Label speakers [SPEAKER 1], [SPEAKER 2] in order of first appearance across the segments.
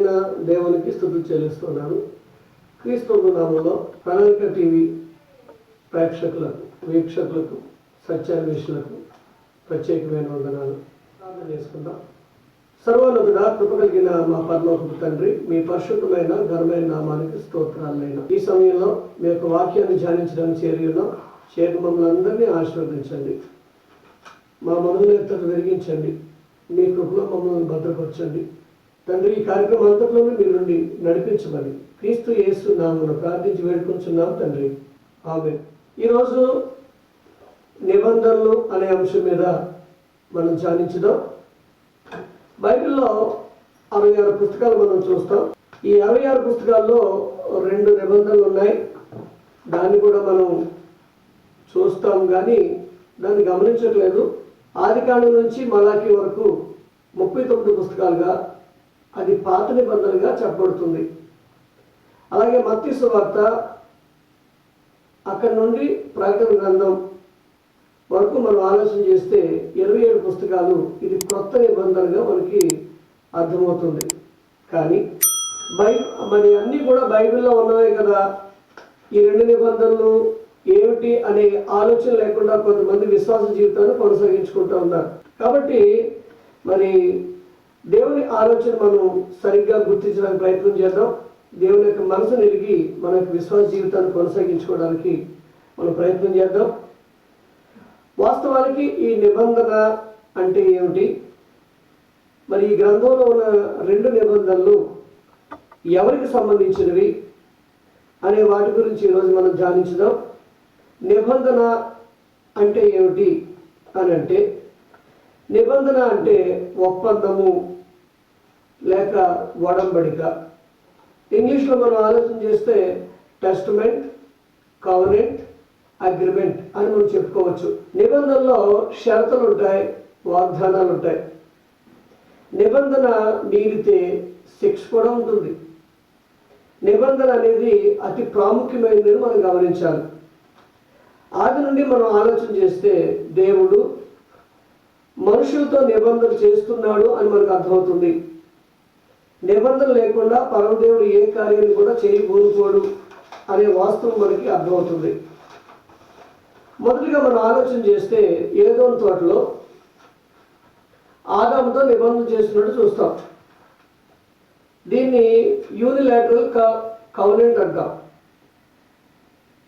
[SPEAKER 1] అయిన దేవునికి స్తుతులు చెల్లిస్తున్నాను. క్రీస్తు నామములో ప్రణాళిక టీవీ ప్రేక్షకులకు, వీక్షకులకు, సత్యాన్వేషులకు ప్రత్యేకమైన వందనాలు. ప్రార్థన చేసుకుందాం. సర్వోన్నతుడా, కృప కలిగిన మా పరలోకపు తండ్రి, మీ పరిశుద్ధమైన ఘనమైన నామానికి స్తోత్రాలైనా. ఈ సమయంలో మీ యొక్క వాక్యాన్ని ధ్యానించడానికి చేరియున్నాం. మమ్మల్ని అందరినీ ఆశీర్వదించండి. మా మనోనేతను వెలిగించండి. మీ కృపలో మమ్మల్ని భద్రపరచండి తండ్రి. ఈ కార్యక్రమం అంతట్లోనే మీరు నుండి నడిపించమని క్రీస్తు యేసు నామమున ప్రార్థించి వేడుకొంచున్నాం తండ్రి. ఆమేన్. ఈరోజు నిబంధనలు అనే అంశం మీద మనం ధ్యానించుదాం. బైబిల్లో 66 పుస్తకాలు మనం చూస్తాం. ఈ 66 పుస్తకాల్లో 2 నిబంధనలు ఉన్నాయి. దాన్ని కూడా మనం చూస్తాం, కానీ దాన్ని గమనించట్లేదు. ఆదికాండం నుంచి మలాకీ వరకు 39 పుస్తకాలుగా అది పాత నిబంధనలుగా చెప్పబడుతుంది. అలాగే మత్తయి సువార్త అక్కడి నుండి ప్రకటన గ్రంథం వరకు మనం ఆలోచన చేస్తే 27 పుస్తకాలు ఇది కొత్త నిబంధనగా మనకి అర్థమవుతుంది. కానీ మరి అన్నీ కూడా బైబిల్లో ఉన్నవే కదా, ఈ 2 నిబంధనలు ఏమిటి అనే ఆలోచన లేకుండా కొంతమంది విశ్వాస జీవితాన్ని కొనసాగించుకుంటూ ఉన్నారు. కాబట్టి మరి దేవుని ఆలోచన మనం సరిగ్గా గుర్తించడానికి ప్రయత్నం చేద్దాం. దేవుని యొక్క మనసును ఎరిగి మన యొక్క విశ్వాస జీవితాన్ని కొనసాగించుకోవడానికి మనం ప్రయత్నం చేద్దాం. వాస్తవానికి ఈ నిబంధన అంటే ఏమిటి, మరి ఈ గ్రంథంలో ఉన్న 2 నిబంధనలు ఎవరికి సంబంధించినవి అనే వాటి గురించి ఈరోజు మనం ధ్యానించుదాం. నిబంధన అంటే ఏమిటి అని అంటే, నిబంధన అంటే ఒప్పందము లేక ఒడంబడిక. ఇంగ్లీష్లో మనం ఆలోచన చేస్తే టెస్టమెంట్, కవెనెంట్, అగ్రిమెంట్ అని మనం చెప్పుకోవచ్చు. నిబంధనలో షరతులు ఉంటాయి, వాగ్దానాలు ఉంటాయి. నిబంధన మీరితే శిక్ష కూడా ఉంటుంది. నిబంధన అనేది అతి ప్రాముఖ్యమైనది మనం గమనించాలి. ఆది నుండి మనం ఆలోచన చేస్తే దేవుడు మనుషులతో నిబంధన చేస్తున్నాడు అని మనకు అర్థమవుతుంది. నిబంధన లేకుండా పరమదేవుడు ఏ కార్యాన్ని కూడా చేయబోనుకోడు అనే వాస్తవం మనకి అర్థమవుతుంది. మొదటిగా మనం ఆలోచన చేస్తే ఏదోని తోటలో ఆదాముతో నిబంధన చేస్తున్నట్టు చూస్తాం. దీన్ని యూనిలాటరల్ కవెనెంట్ అంటాం.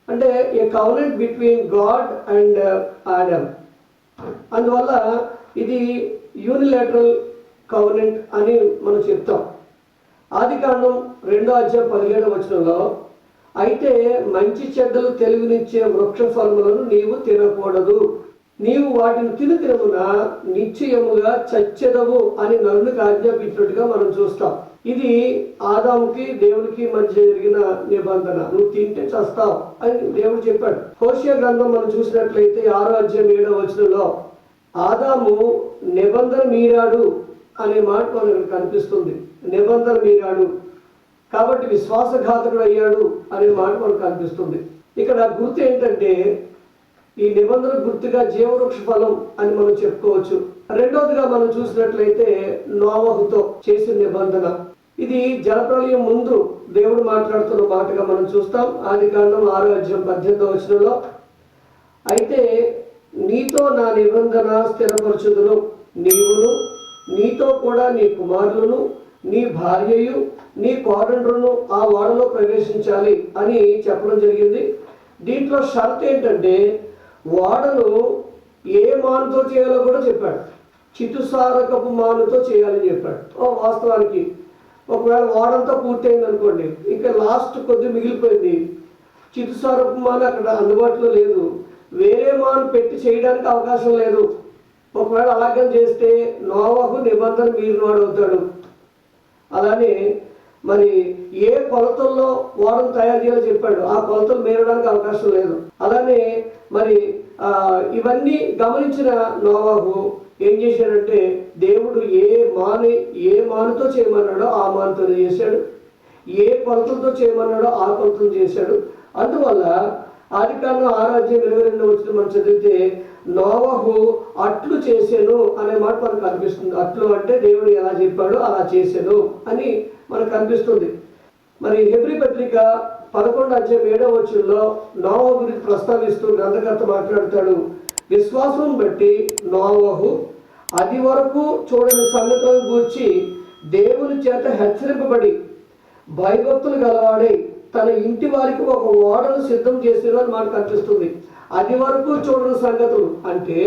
[SPEAKER 1] అంటే a covenant between God and Adam. అందువల్ల ఇది యూనిలాటరల్ కవెనెంట్ అని మనం చెప్తాం. ఆదికాండం 2:17 అయితే మంచి చెడ్డలు తెలివినిచ్చే వృక్ష ఫలములను నీవు తినకూడదు, నీవు వాటిని తినమున నిశ్చయముగా చచ్చెదవు అని నరునికి ఆజ్ఞాపించినట్టుగా మనం చూస్తాం. ఇది ఆదాముకి దేవునికి మధ్య జరిగిన నిబంధన. నువ్వు తింటే చస్తావు అని దేవుడు చెప్పాడు. హోషేయ గ్రంథం మనం చూసినట్లయితే 6:7 ఆదాము నిబంధన మీరాడు అనే మాట మనకు కనిపిస్తుంది. నిబంధన మీరాడు కాబట్టి విశ్వాసఘాతకుడు అయ్యాడు అనే మాట మనకు కనిపిస్తుంది. ఇక్కడ గుర్తు ఏంటంటే, ఈ నిబంధన గుర్తుగా జీవవృక్ష ఫలం అని మనం చెప్పుకోవచ్చు. రెండవదిగా మనం చూసినట్లయితే నోవహుతో చేసిన నిబంధన. ఇది జలప్రలయం ముందు దేవుడు మాట్లాడుతున్న మాటగా మనం చూస్తాం. ఆదికాండం 6:18 అయితే నీతో నా నిబంధన స్థిరపరచుదును, నీవును నీతో కూడా నీ కుమారులను నీ భార్యయు నీ కోడండ్రును ఆ ఓడలో ప్రవేశించాలి అని చెప్పడం జరిగింది. దీంట్లో షరతు ఏంటంటే, ఓడను ఏ మానుతో చేయాలో కూడా చెప్పాడు. చితుసారకపు మానుతో చేయాలని చెప్పాడు. వాస్తవానికి ఒకవేళ ఓడంతా పూర్తయింది అనుకోండి, ఇంకా లాస్ట్ కొద్ది మిగిలిపోయింది. చితుసారపు మాను అక్కడ అందుబాటులో లేదు, వేరే మాను పెట్టి చేయడానికి అవకాశం లేదు. ఒకవేళ అలాగే చేస్తే నోవహు నిబంధన మీరినవాడు అవుతాడు. అలానే మరి ఏ కొలతల్లో ఓడను తయారు చేయాలో చెప్పాడు, ఆ కొలతలు మేరడానికి అవకాశం లేదు. అలానే మరి ఇవన్నీ గమనించిన నోవహు ఏం చేశాడంటే, దేవుడు ఏ మానుతో చేయమన్నాడో ఆ మానుతో చేశాడు, ఏ కొలతలతో చేయమన్నాడో ఆ కొలతలు చేశాడు. అందువల్ల ఆదికాండం 6:22 మనం చదివితే నోవహు అట్లు చేసెను అనే మాట మనకు కనిపిస్తుంది. అట్లు అంటే దేవుడు ఎలా చెప్పాడో అలా చేసెను అని మనకు కనిపిస్తుంది. మరి హెబ్రీ పత్రిక 11:7 నోవహు గురించి ప్రస్తావిస్తూ గ్రంథకర్త మాట్లాడతాడు. విశ్వాసం బట్టి నోవహు అది వరకు చూడని సంగతులను గూర్చి దేవుని చేత హెచ్చరింపబడి భయభక్తులు గలవాడై తన ఇంటి వారికి ఒక ఓడను సిద్ధం చేసేది అని మనకు కనిపిస్తుంది. అది వరకు చూడని సంగతులు అంటే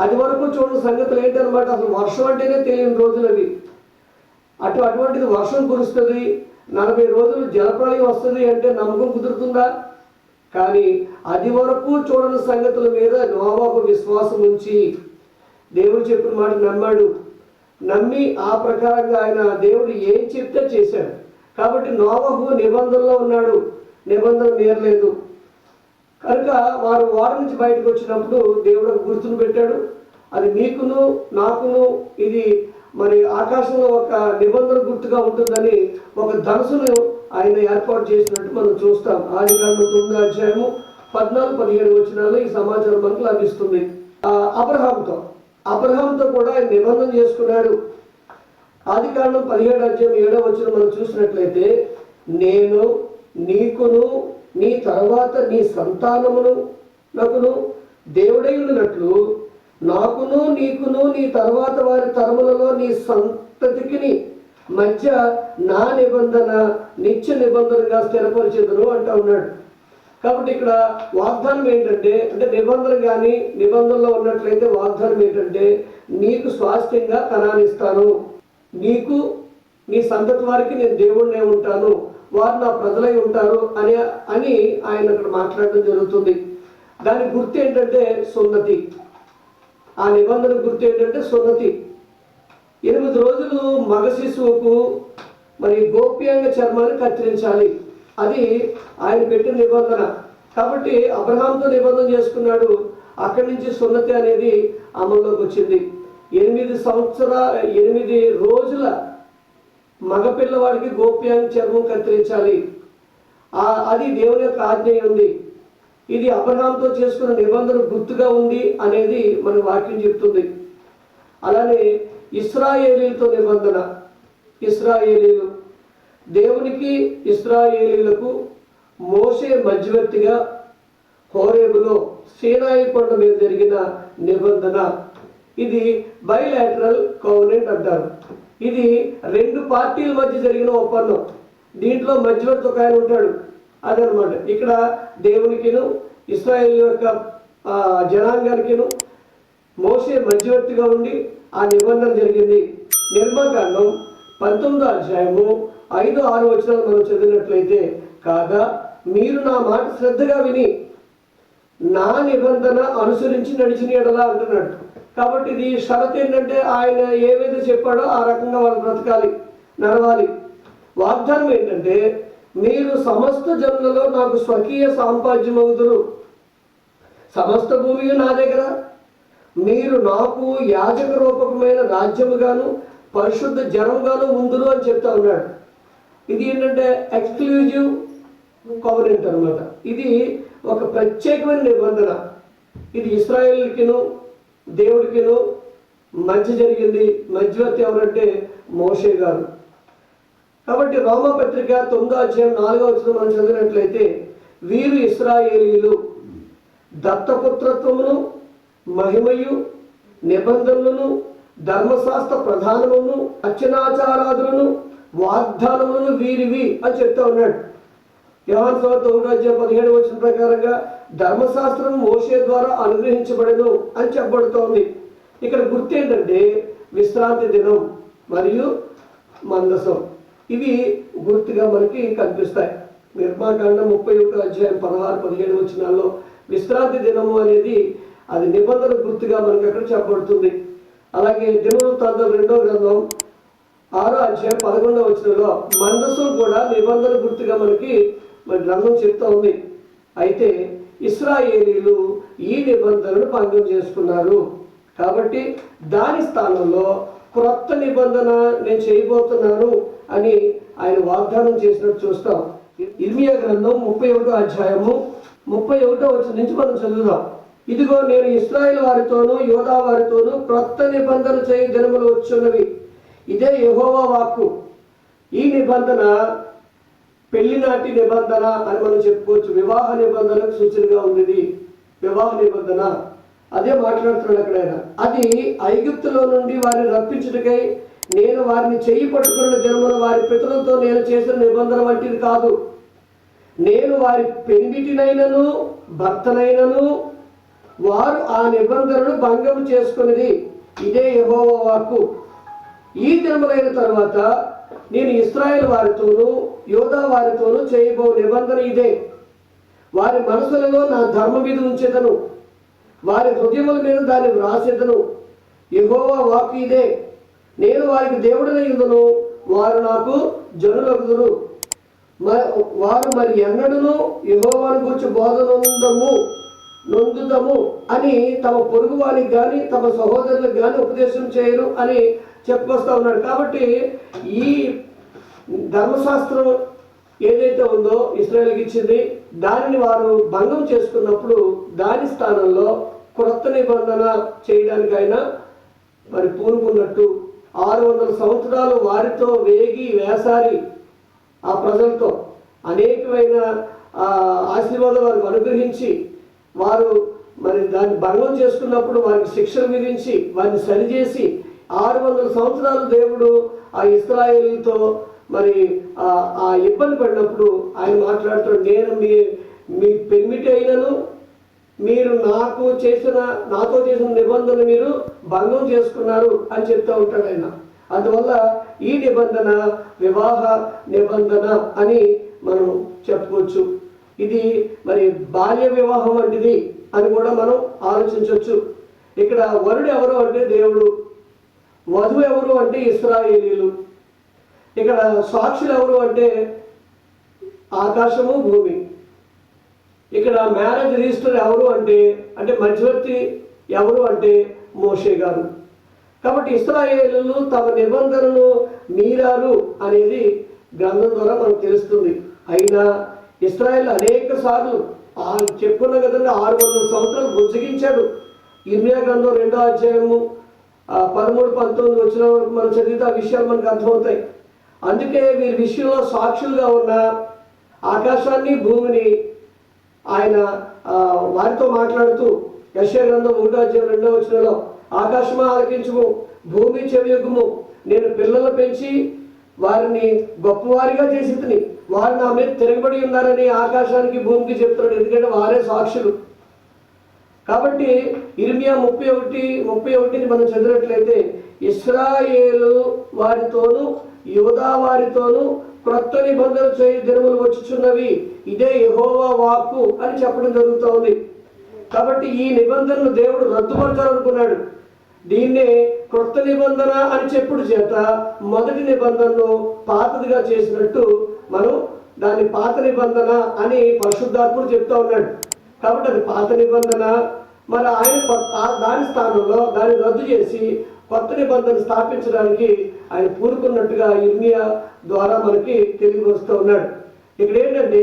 [SPEAKER 1] అది వరకు చూడని సంగతులు ఏంటనమాట? అసలు వర్షం అంటేనే తెలియని రోజులు అవి. అటువంటిది వర్షం కురుస్తుంది, 40 రోజులు జలప్రళయం వస్తుంది అంటే నమ్మకం కుదురుతుందా? కానీ అది వరకు చూడని సంగతుల మీద నోవహు విశ్వాసం ఉంచి దేవుడు చెప్పిన మాట నమ్మాడు. నమ్మి ఆ ప్రకారంగా ఆయన దేవుడు ఏం చెప్తే చేశాడు. కాబట్టి నోవహు నిబంధనలో ఉన్నాడు, నిబంధన మీరలేదు. కనుక వారు ఓడ నుంచి బయటకు వచ్చినప్పుడు దేవుడు ఒక గుర్తును పెట్టాడు. అది నీకును నాకును ఇది మరి ఆకాశంలో ఒక నిబంధన గుర్తుగా ఉంటుందని ఒక ధనుసును ఆయన ఏర్పాటు చేసినట్టు మనం చూస్తాం. ఆదికాండం 9:14-17 ఈ సమాచారం మనకు లభిస్తుంది. అబ్రహాంతో కూడా ఆయన నిబంధన చేసుకున్నాడు. ఆదికాండం 17:7 మనం చూసినట్లయితే నేను నీకును నీ తర్వాత నీ సంతానమును నాకును దేవుడై ఉన్నట్లు నాకును నీకును నీ తర్వాత వారి తరములలో నీ సంతతికి మధ్య నా నిబంధన నిత్య నిబంధనగా స్థిరపరిచేదను అంటూ ఉన్నాడు. కాబట్టి ఇక్కడ వాగ్దానం ఏంటంటే, అంటే నిబంధన కానీ నిబంధనలో ఉన్నట్లయితే వాగ్దానం ఏంటంటే నీకు స్వాస్థ్యంగా కనానిస్తాను, నీకు నీ సంతతి వారికి నేను దేవుడినే ఉంటాను, వారు నా ప్రజలై ఉంటారు అని ఆయన అక్కడ మాట్లాడడం జరుగుతుంది. దాని గుర్తు ఏంటంటే సున్నతి. ఆ నిబంధన గుర్తు ఏంటంటే సున్నతి. 8 రోజులు మగ శిశువుకు మరి గోప్యాంగ చర్మాన్ని కత్తిరించాలి. అది ఆయన పెట్టిన నిబంధన. కాబట్టి అబ్రహాంతో నిబంధన చేసుకున్నాడు. అక్కడి నుంచి సున్నతి అనేది అమల్లోకి వచ్చింది. 8 రోజుల మగపిల్లవాడికి గోప్యాంగ చర్మం కత్తిరించాలి. అది దేవుని యొక్క ఆజ్ఞ ఉంది. ఇది అబ్రహాంతో చేసుకున్న నిబంధన గుర్తుగా ఉంది అనేది మన వాక్యం చెప్తుంది. అలానే ఇశ్రాయేలీలతో నిబంధన. ఇశ్రాయేలీలు దేవునికి ఇశ్రాయేలీలకు మోషే మధ్యవర్తిగా హోరేబులో సీనాయి కొండ మీద జరిగిన నిబంధన. ఇది బైలాటరల్ కోవెనెంట్ అంటారు. ఇది 2 పార్టీల మధ్య జరిగిన ఒప్పందం. దీంట్లో మధ్యవర్తి ఒక ఆయన ఉంటాడు. అదనమాట ఇక్కడ దేవునికిను ఇశ్రాయేల్ యొక్క జనాంగానికిను మోషే మధ్యవర్తిగా ఉండి ఆ నిబంధన జరిగింది. నిర్మాకాండం 19:5-6 మనం చదివినట్లయితే కాగా మీరు నా మాట శ్రద్ధగా విని నా నిబంధన అనుసరించి నడిచిన ఎడలా అంటున్నాడు. కాబట్టి ఇది షరత్ ఏంటంటే ఆయన ఏవైతే చెప్పాడో ఆ రకంగా వాళ్ళు బ్రతకాలి, నడవాలి. వాగ్దానం ఏంటంటే మీరు సమస్త జనులలో నాకు స్వకీయ సాంపాద్యమవుదురు, సమస్త భూమి నా దగ్గర, మీరు నాకు యాజక రూపకమైన రాజ్యముగాను పరిశుద్ధ జనముగాను ఉందురు అని చెప్తా ఉన్నాడు. ఇది ఏంటంటే ఎక్స్క్లూజివ్ కోవెనెంట్ అనమాట. ఇది ఒక ప్రత్యేకమైన నిబంధన. ఇది ఇశ్రాయేలుకిను దేవుడికిను మధ్య జరిగింది. మధ్యవర్తి ఎవరంటే మోషే గారు. కాబట్టి రోమపత్రిక 9:4 మనం చదివినట్లయితే వీరు ఇశ్రాయేలీలు దత్తపుత్రత్వమును మహిమయు నిబంధనలను ధర్మశాస్త్ర ప్రధానమును అర్చనాచారాదులను వాగ్దానములను వీరివి అని చెప్తా ఉన్నాడు. యోహాను సువార్త 1:17 ప్రకారంగా ధర్మశాస్త్రం మోషే ద్వారా అనుగ్రహించబడను అని చెప్పబడుతోంది. ఇక్కడ గుర్తు ఏంటంటే విశ్రాంతి దినం మరియు మందసం. ఇవి గుర్తుగా మనకి కనిపిస్తాయి. నిర్మాకాండం 31:16-17 విశ్రాంతి దినము అనేది అది నిబంధన గుర్తుగా మనకి అక్కడ చెప్పబడుతుంది. అలాగే దినవృత్తాంతం 2వ గ్రంథం 6:11 మందసం కూడా నిబంధన గుర్తుగా మనకి గ్రంథం చెప్తా ఉంది. అయితే ఇశ్రాయేలీలు ఈ నిబంధనను భంగం చేసుకున్నారు. కాబట్టి దాని స్థానంలో క్రొత్త నిబంధన నేను చేయబోతున్నాను అని ఆయన వాగ్దానం చేసినట్టు చూస్తాం. ఇర్మియా గ్రంథం 31 31 నుంచి మనం చదువుదాం. ఇదిగో నేను ఇశ్రాయేలు వారితోనూ యూదా వారితోనూ క్రొత్త నిబంధన చేయి దినములు వచ్చున్నవి, ఇదే యెహోవా వాక్కు. ఈ నిబంధన పెళ్లినాటి నిబంధన అని మనం చెప్పుకోవచ్చు. వివాహ నిబంధనకు సూచనగా ఉంది. వివాహ నిబంధన అదే మాట్లాడుతున్నాడు అక్కడ ఆయన. అది ఐగుప్తులో నుండి వారిని రప్పించుటకై నేను వారిని చెయ్యి పట్టుకున్న దినమున వారి పితరులతో నేను చేసిన నిబంధన వంటిది కాదు. నేను వారి పెనిమిటినైనను భర్తనైనను వారు ఆ నిబంధనను భంగం చేసుకున్నది, ఇదే యెహోవా వాక్కు. ఈ దినములైన తరువాత నేను ఇశ్రాయేలు వారితోనూ యూదా వారితోనూ చేయబో నిబంధన ఇదే. వారి మనసులలో నా ధర్మం మీద ఉంచేదను, వారి హృదయముల మీద దాన్ని వ్రాసేదను. యెహోవా వాక్కు ఇదే. నేను వారికి దేవుడనై ఉందును, వారు నాకు జనులగుదురు. వారు మరి ఎన్నడూను యెహోవాను గురించి నొందుదము అని తమ పొరుగు వారికి కానీ తమ సహోదరులకు కానీ ఉపదేశం చేయరు అని చెప్పుకొస్తా ఉన్నాడు. కాబట్టి ఈ ధర్మశాస్త్రం ఏదైతే ఉందో ఇశ్రాయేలుకి ఇచ్చింది, దానిని వారు భంగం చేసుకున్నప్పుడు దాని స్థానంలో క్రొత్త నిబంధన చేయడానికి ఆయన మరి పూనుకున్నట్టు 600 సంవత్సరాలు వారితో వేసారి ఆ ప్రజలతో అనేకమైన ఆశీర్వాదాలు వారికి అనుగ్రహించి వారు మరి దాన్ని భంగం చేసుకున్నప్పుడు వారికి శిక్షలు విధించి వారిని సరిచేసి 600 సంవత్సరాలు దేవుడు ఆ ఇశ్రాయేలుతో మరి ఆ ఇబ్బంది పడినప్పుడు ఆయన మాట్లాడుతాడు, నేను మీ పెనిమిటి అయినను మీరు నాతో చేసిన నిబంధన మీరు భంగం చేసుకున్నారు అని చెప్తూ ఉంటాడు ఆయన. అందువల్ల ఈ నిబంధన వివాహ నిబంధన అని మనం చెప్పుకోవచ్చు. ఇది మరి బాల్య వివాహం వంటిది అని కూడా మనం ఆలోచించవచ్చు. ఇక్కడ వరుడు ఎవరు అంటే దేవుడు, వధువు ఎవరు అంటే ఇశ్రాయేలీలు. ఇక్కడ సాక్షులు ఎవరు అంటే ఆకాశము భూమి. ఇక్కడ మ్యారేజ్ రిజిస్టర్ ఎవరు అంటే మధ్యవర్తి ఎవరు అంటే మోషే గారు. కాబట్టి ఇశ్రాయేలీలు తమ నిబంధనను మీరారు అనేది గ్రంథం ద్వారా మనకు తెలుస్తుంది. అయినా ఇశ్రాయేల్ అనేక సార్లు చెప్పుకున్న కదండి 600 సంవత్సరాలు బుజ్జగించాడు. ఇర్మియా గ్రంథం 2వ అధ్యాయము 13-19 వచ్చిన వరకు మనం చదివితే ఆ విషయాలు మనకు అర్థమవుతాయి. అందుకే వీరి విషయంలో సాక్షులుగా ఉన్న ఆకాశాన్ని భూమిని ఆయన వారితో మాట్లాడుతూ యెషయా గ్రంథం 1వ అధ్యాయం 2వ వచనంలో ఆకాశమా ఆలకించుము, భూమి చెవియొగ్గుము, నేను పిల్లలు పెంచి వారిని గొప్పవారిగా చేసి వారు నా మీద తిరగబడి ఉన్నారని ఆకాశానికి భూమికి చెప్తున్నాడు. ఎందుకంటే వారే సాక్షులు. కాబట్టి ఇర్మియా 31 మనం చదివినట్లయితే ఇశ్రాయేలు వారితోనూ యూదా వారితోనూ క్రొత్త నిబంధన చేయి దినములు వచ్చుచున్నవి, ఇదే యెహోవా వాక్కు అని చెప్పడం జరుగుతూ ఉంది. కాబట్టి ఈ నిబంధనను దేవుడు రద్దుపరచాలనుకున్నాడు. దీన్నే క్రొత్త నిబంధన అని చెప్పుడు చేత మొదటి నిబంధనను పాతదిగా చేసినట్టు మనం దాన్ని పాత నిబంధన అని పరిశుద్ధాత్ముడు చెప్తా ఉన్నాడు. కాబట్టి అది పాత నిబంధన. మరి ఆయన దాని స్థానంలో దాన్ని రద్దు చేసి కొత్త నిబంధన స్థాపించడానికి ఆయన పూనుకున్నట్టుగా ఇర్మియా ద్వారా మనకి తెలియవస్తూ ఉన్నాడు. ఇక్కడ ఏంటంటే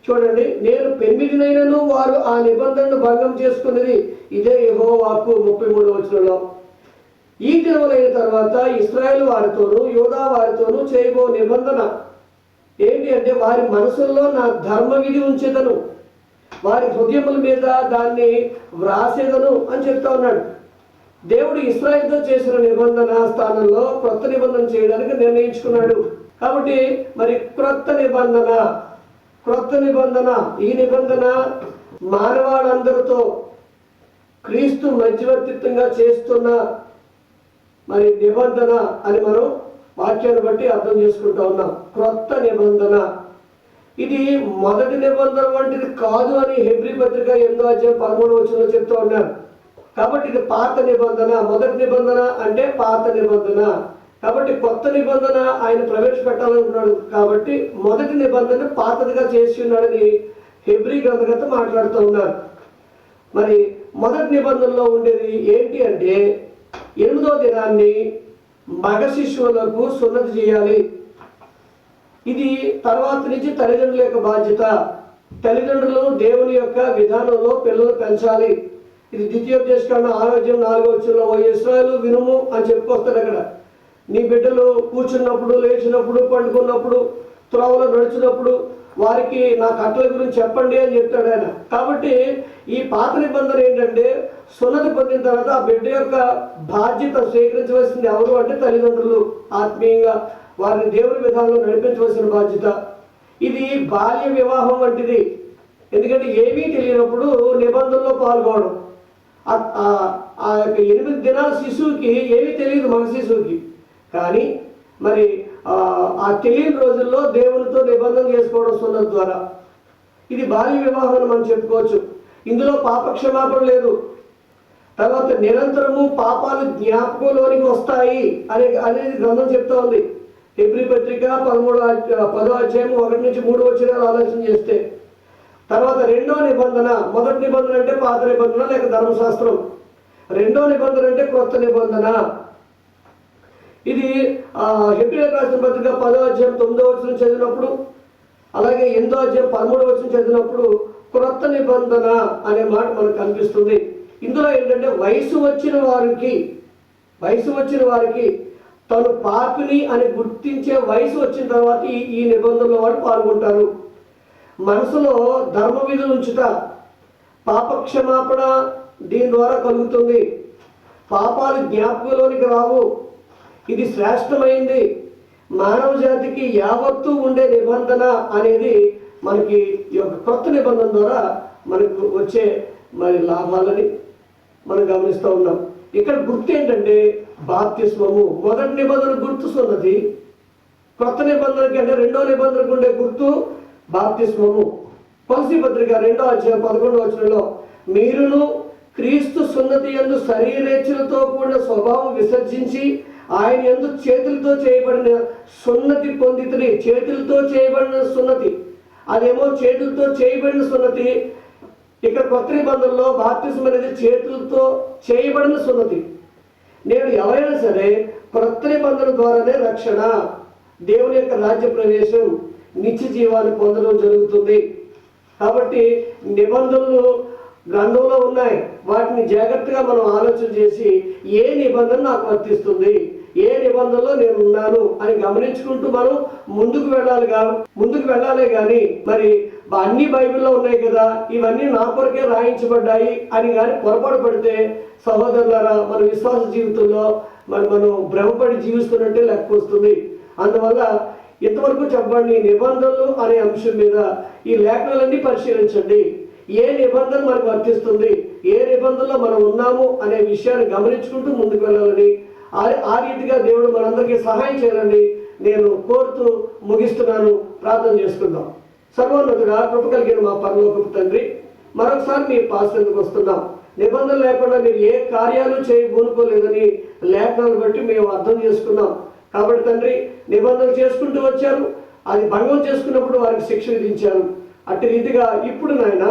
[SPEAKER 1] చూడండి, నేను పెనిమిటినైనను వారు ఆ నిబంధనను భంగం చేసుకున్నది, ఇదే యెహోవా వాక్కు 33వ వచనంలో. ఈ దినములైన తర్వాత ఇశ్రాయేలు వారితోనూ యూదా వారితోనూ చేయబో నిబంధన ఏంటి అంటే వారి మనసుల్లో నా ధర్మ విధి ఉంచేదను, వారి హృదయముల మీద దాన్ని వ్రాసేదను అని చెప్తా ఉన్నాడు. దేవుడు ఇశ్రాయేలుతో చేసిన నిబంధన స్థానంలో క్రొత్త నిబంధన చేయడానికి నిర్ణయించుకున్నాడు. కాబట్టి మరి క్రొత్త నిబంధన ఈ నిబంధన మానవాళ్ళందరితో క్రీస్తు మధ్యవర్తిత్వంగా చేస్తున్న మరి నిబంధన అని మనం వాక్యాన్ని బట్టి అర్థం చేసుకుంటా ఉన్నాం. క్రొత్త నిబంధన ఇది మొదటి నిబంధన వంటిది కాదు అని హెబ్రీ పత్రిక 8వ అధ్యాయం 13వ వచనంలో చెప్తూ ఉన్నారు. కాబట్టి ఇది పాత నిబంధన. మొదటి నిబంధన అంటే పాత నిబంధన. కాబట్టి కొత్త నిబంధన ఆయన ప్రవేశపెట్టాలనుకున్నాడు. కాబట్టి మొదటి నిబంధన పాతదిగా చేసి ఉన్నాడని హెబ్రీ గ్రంథకర్త మాట్లాడుతూ ఉన్నారు. మరి మొదటి నిబంధనలో ఉండేది ఏంటి అంటే 8వ దినాన్ని మగ శిశువులకు సున్నతి చేయాలి. ఇది తర్వాత నుంచి తల్లిదండ్రుల యొక్క బాధ్యత. తల్లిదండ్రులు దేవుని యొక్క విధానంలో పిల్లలు పెంచాలి. ఇది ద్వితీయోపదేశకాండ 6:4 ఓ ఇశ్రాయేలు వినుము అని చెప్పుకొస్తాడు అక్కడ. నీ బిడ్డలు కూర్చున్నప్పుడు, లేచినప్పుడు, పండుకున్నప్పుడు, త్రోవలో నడిచినప్పుడు వారికి నా కట్టల గురించి చెప్పండి అని చెప్తాడు ఆయన. కాబట్టి ఈ పాత నిబంధన ఏంటంటే, సున్నతి పొందిన తర్వాత ఆ బిడ్డ యొక్క బాధ్యత స్వీకరించవలసింది ఎవరు అంటే తల్లిదండ్రులు. ఆత్మీయంగా వారిని దేవుని విధానంలో నడిపించవలసిన బాధ్యత. ఇది బాల్య వివాహం వంటిది. ఎందుకంటే ఏమీ తెలియనప్పుడు నిబంధనలో పాల్గొనడం. ఆ యొక్క 8 దినాల శిశువుకి ఏమీ తెలియదు, మగ శిశువుకి. కానీ మరి ఆ తెలియని రోజుల్లో దేవునితో నిబంధన చేసుకోవడం సున్నతి ద్వారా ఇది బాల్య వివాహం అని మనం చెప్పుకోవచ్చు. ఇందులో పాపక్షమాపణ లేదు. తర్వాత నిరంతరము పాపాలు జ్ఞాపకంలోనికి వస్తాయి అనేది గ్రంథం చెప్తా ఉంది. హెబ్రీ పత్రిక 10:1-3 ఆలోచన చేస్తే, తర్వాత రెండో నిబంధన, మొదటి నిబంధన అంటే పాత నిబంధన లేక ధర్మశాస్త్రం, రెండో నిబంధన అంటే క్రొత్త నిబంధన. ఇది హెబ్రీయులకు రాసిన పత్రిక 10:9 చదివినప్పుడు, అలాగే 8:13 చదివినప్పుడు క్రొత్త నిబంధన అనే మాట మనకు కనిపిస్తుంది. ఇందులో ఏంటంటే వయసు వచ్చిన వారికి తను పాపిని అని గుర్తించే వయసు వచ్చిన తర్వాత ఈ నిబంధనలో వాడు పాల్గొంటారు. మనసులో ధర్మ విధులు ఉంచుట, పాపక్షమాపణ దీని ద్వారా కలుగుతుంది. పాపాలు జ్ఞాపకంలోనికి రావు. ఇది శ్రేష్టమైంది. మానవ జాతికి యావత్తు ఉండే నిబంధన అనేది మనకి ఈ యొక్క కొత్త నిబంధన ద్వారా మనకు వచ్చే మరి లాభాలని మనం గమనిస్తూ ఉన్నాం. ఇక్కడ గుర్తు ఏంటంటే బాప్తిస్మము. మొదటి నిబంధన గుర్తు సున్నతి, కొత్త నిబంధనకి అంటే రెండో నిబంధనకు ఉండే గుర్తు బాప్తిస్మము. కొలసీ పత్రిక 2:11 మీరును క్రీస్తు సున్నతి యందు శరీరేచ్ఛలతో కూడిన స్వభావం విసర్జించి ఆయన యందు చేతులతో చేయబడిన సున్నతి పొందితిరి. చేతులతో చేయబడిన సున్నతి, అదేమో చేతులతో చేయబడిన సున్నతి. ఇక్కడ కొత్త నిబంధనలో బాప్తిస్మం అనేది చేతులతో చేయబడిన సున్నతి. నేను ఎవరైనా సరే కొత్త నిబంధన ద్వారానే రక్షణ, దేవుని యొక్క రాజ్య ప్రవేశం, నిత్య జీవాన్ని పొందడం జరుగుతుంది. కాబట్టి నిబంధనలు గ్రంథంలో ఉన్నాయి. వాటిని జాగ్రత్తగా మనం ఆలోచన చేసి ఏ నిబంధన నాకు వర్తిస్తుంది, ఏ నిబంధనలో నేను ఉన్నాను అని గమనించుకుంటూ మనం ముందుకు వెళ్ళాలి కానీ మరి అన్ని బైబిల్లో ఉన్నాయి కదా, ఇవన్నీ నా కొరకే రాయించబడ్డాయి అని కానీ పొరపాటు పడితే సహోదరులారా మన విశ్వాస జీవితంలో మనం భ్రమపడి జీవిస్తున్నట్టే లెక్క వస్తుంది. అందువల్ల ఇంతవరకు చెప్పండి నిబంధనలు అనే అంశం మీద ఈ లేఖనాలన్నీ పరిశీలించండి. ఏ నిబంధన మనకు వర్తిస్తుంది, ఏ నిబంధనలో మనం ఉన్నాము అనే విషయాన్ని గమనించుకుంటూ ముందుకు వెళ్ళాలని, ఆ రీతిగా దేవుడు మనందరికీ సహాయం చేయాలని నేను కోరుతూ ముగిస్తున్నాను. ప్రార్థన చేసుకుందాం. సర్వోన్నతుడా, కృప కలిగిన మా పరలోకపు తండ్రి, మరొకసారి మీ పాసెందుకు వస్తున్నాం. నిబంధన లేకుండా మీరు ఏ కార్యాలు చేయబోనుకోలేదని లేఖనాలు బట్టి మేము అర్థం చేసుకున్నాం. కాబట్టి తండ్రి, నిబంధన చేసుకుంటూ వచ్చారు, అది భంగం చేసుకున్నప్పుడు వారికి శిక్ష విధించారు. అట్టి రీతిగా ఇప్పుడు నాయన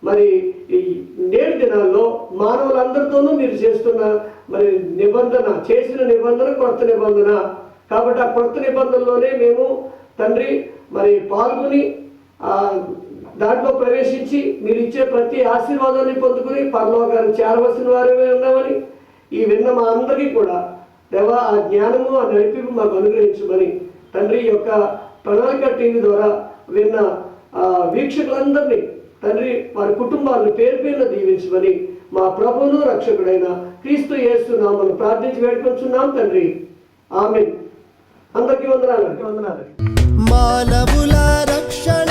[SPEAKER 1] మరి నేటి దినాల్లో మానవులందరితోనూ మీరు చేస్తున్న మరి చేసిన నిబంధన కొత్త నిబంధన. కాబట్టి ఆ కొత్త నిబంధనలోనే మేము తండ్రి మరి పాల్గొని దాంట్లో ప్రవేశించి మీరు ఇచ్చే ప్రతి ఆశీర్వాదాన్ని పొందుకుని పరలోకాన్ని చేరవలసిన వారే ఉన్నామని ఈ విన్న మా అందరికీ కూడా దేవా ఆ జ్ఞానము, ఆ నడిపింపు మాకు అనుగ్రహించమని తండ్రి యొక్క ప్రణాళిక టీవీ ద్వారా విన్న వీక్షకులందరినీ తండ్రి వారి కుటుంబాలను పేరు పేరున దీవించమని మా ప్రభువును రక్షకుడైన క్రీస్తు యేసు నామమున ప్రార్థించి వేడుకొంచున్నాం తండ్రి. ఆమేన్. అందరికీ వందనాలు.
[SPEAKER 2] మానవుల రక్షణ